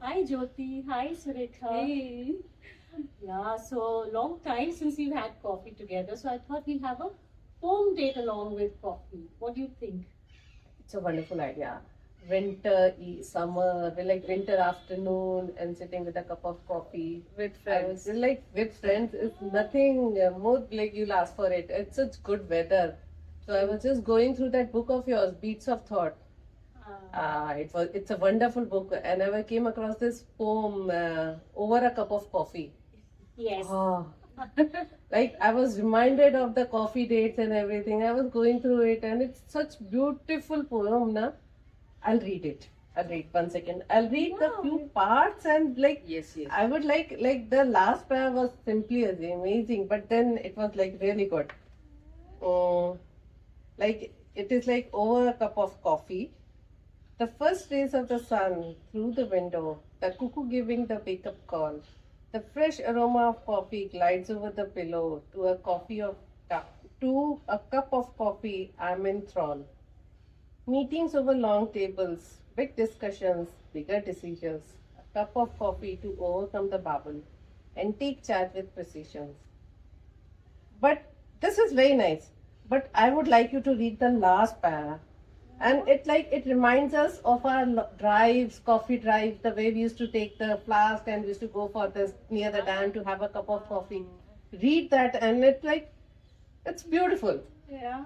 Hi Jyoti, hi Surekha. Hey. Yeah, so long time since we've had coffee together, so I thought we'll have a home date along with coffee. What do you think? It's a wonderful idea. Winter, summer, like winter afternoon, and sitting with a cup of coffee with I was friends. like with friends is nothing more like you'll ask for it. It's such good weather. So I was just going through that book of yours, Beats of Thought. It's a wonderful book, and I came across this poem, Over a Cup of Coffee. Yes. Oh, like I was reminded of the coffee dates and everything. I was going through it, and it's such beautiful poem, na. I'll read it. I'll read 1 second. I'll read the Wow. few parts and like Yes, yes. I would like the last pair was simply amazing, but then it was like really good. Oh, like it is like over a cup of coffee. The first rays of the sun through the window, the cuckoo giving the wake up call. The fresh aroma of coffee glides over the pillow to a cup of coffee. I'm enthralled. Meetings over long tables, big discussions, bigger decisions. A cup of coffee to overcome the babble and take charge with precision. But this is very nice. But I would like you to read the last para. And it reminds us of our drives, coffee drives, the way we used to take the flask and we used to go for this near the dam to have a cup of coffee. Read that and it's beautiful. Yeah.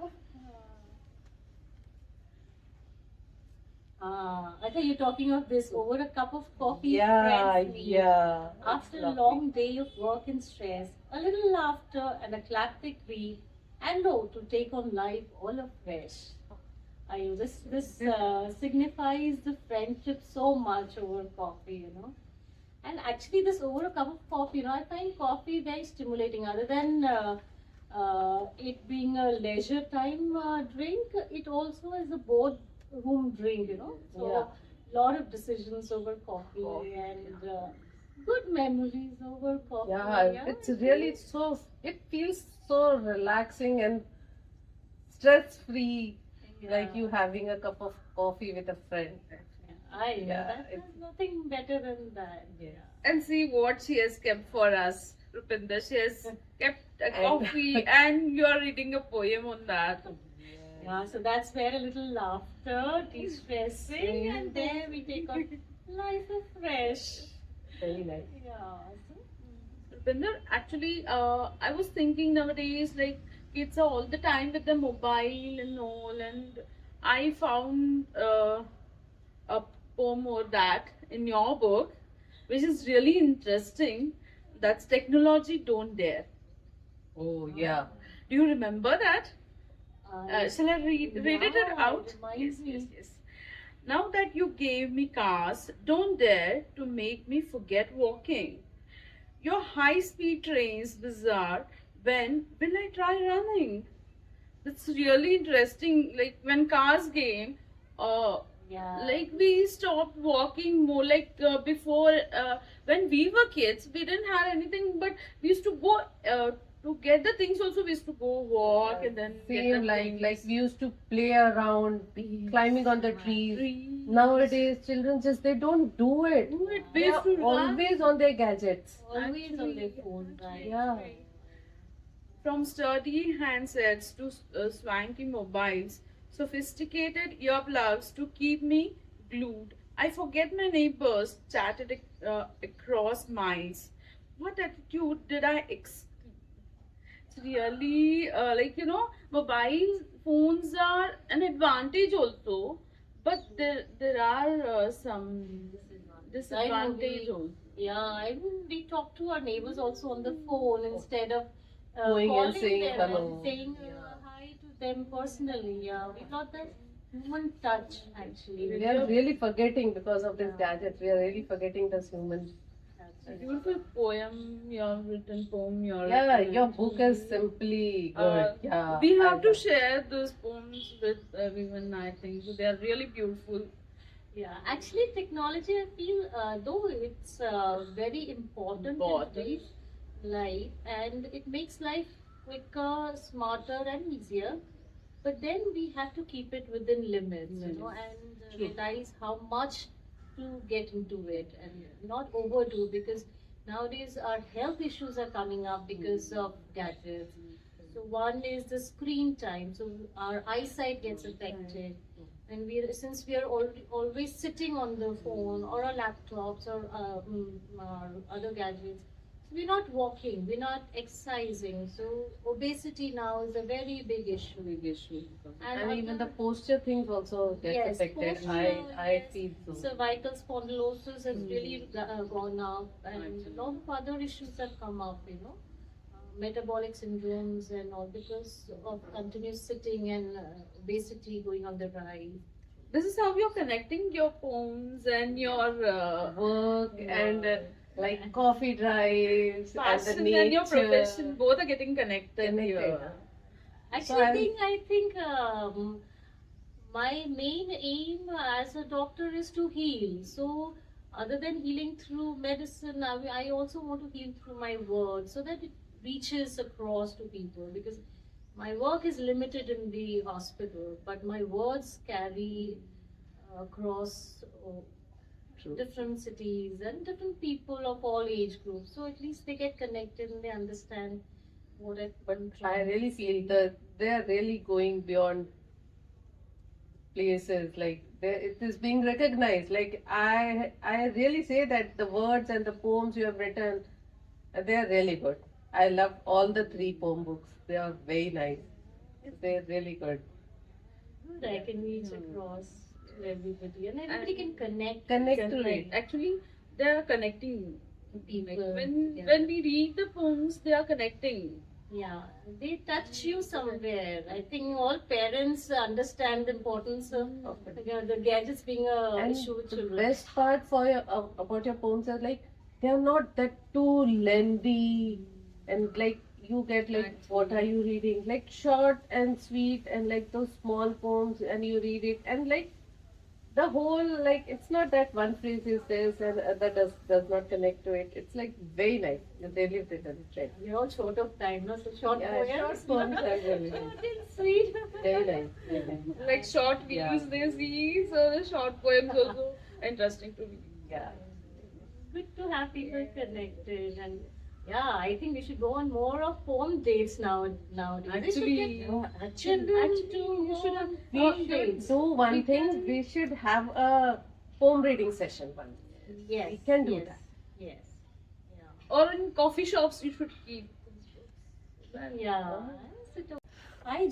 I think you're talking of this over a cup of coffee. Yeah, Friends meet. yeah. After It's a lovely. long day of work and stress, a little laughter and a classic read, and to take on life all afresh. This signifies the friendship so much over coffee. And actually, this over a cup of coffee, I find coffee very stimulating. Other than it being a leisure time drink, it also is a boardroom drink. So, Yeah. lot of decisions over coffee and good memories over coffee. Yeah, it's really it feels so relaxing and stress free, like you having a cup of coffee with a friend. I know Yeah, there's nothing better than that. Yeah. And see what she has kept for us, Rupinder. She has kept a And- coffee and you are reading a poem on that. Yeah, so that's where a little laughter, de-stressing, and there we take on life afresh. Very nice. Yeah. Rupinder, actually, I was thinking nowadays, like, kids are all the time with the mobile and all, and I found a poem or that in your book, which is really interesting. That's technology don't dare. Oh yeah. Do you remember that? So, Shall I read it yeah, out? reminds me. Yes. Now that you gave me cars, don't dare to make me forget walking. Your high-speed trains bizarre. When will I try running? That's really interesting. Like when cars came, Yeah. like we stopped walking more. Like before, when we were kids, we didn't have anything, but we used to go to get the things. Also, we used to go walk and then get Same the like things. we used to play around, climbing on the trees. Trees. Nowadays, children they don't do it. Do it. They We used are to run. always on their gadgets. Always on their Actually, phone, right? Yeah. From sturdy handsets to swanky mobiles, sophisticated earplugs to keep me glued. I forget my neighbors chatted across miles. What attitude did I It's really mobile phones are an advantage also, but there are some disadvantage also. Yeah, I mean, we talk to our neighbors also on the phone instead of Going and calling saying them hello. and saying hi to them personally. Yeah, we got that human touch actually. We are really forgetting because of this gadget. We are really forgetting this human. A beautiful poem, your written poem, your Yeah, written your actually. book is simply good. Yeah. We have I to love- share those poems with everyone, I think. So they are really beautiful. Yeah, actually, technology, I feel, though it's very important in today's life and it makes life quicker, smarter, and easier. But then we have to keep it within limits, and True. realize how much to get into it and not overdo, because nowadays our health issues are coming up because of gadgets. So one is the screen time, so our eyesight gets affected, and since we are always sitting on the phone or our laptops or our other gadgets, we're not walking, we're not exercising. So obesity now is a very big issue. Big issue. And even the posture things also get Yes, affected. posture, I yes. feel so. Cervical spondylosis has really gone up, and a lot of other issues have come up, metabolic syndromes and all, because of continuous sitting and obesity going on the rise. This is how you're connecting your poems and your Work and like coffee drives and passion the nature. and your profession. Both are getting connected Connected. here. Actually, I think my main aim as a doctor is to heal. So, other than healing through medicine, I also want to heal through my words, so that it reaches across to people. Because my work is limited in the hospital, but my words carry across True. different cities and different people of all age groups. So at least they get connected and they understand what it. But I really feel that they are really going beyond places. Like it is being recognized. Like I really say that the words and the poems you have written, they are really good. I love all the 3 poem books. They are very nice. They're really good. Good, I can reach across to everybody, and everybody can connect. Connect to it. Actually, they are connecting. People. When we read the poems, they are connecting. Yeah, they touch you somewhere. I think all parents understand the importance of the gadgets being a And issue with the children. best part for your about your poems are like they are not that too lengthy, and like you get like what are you reading, like short and sweet, and like those small poems, and you read it, and like the whole, like it's not that one phrase is this and that does not connect to it. It's like very nice. You really did it. We're all short of time, no? So short Yeah, poems. short poems are really nice. Short and sweet. Very nice. Very nice. Like short Yeah. reels they see, so the short poems also interesting to read. Yeah. Good to have people connected, and yeah, I think we should go on more of poem dates nowadays. Actually, Children too. You should have We poem should dates. do one thing. We should have a poem reading session one. Yes. We can do yes, that. Yes. Or in coffee shops, you should keep. Yeah. Yeah. I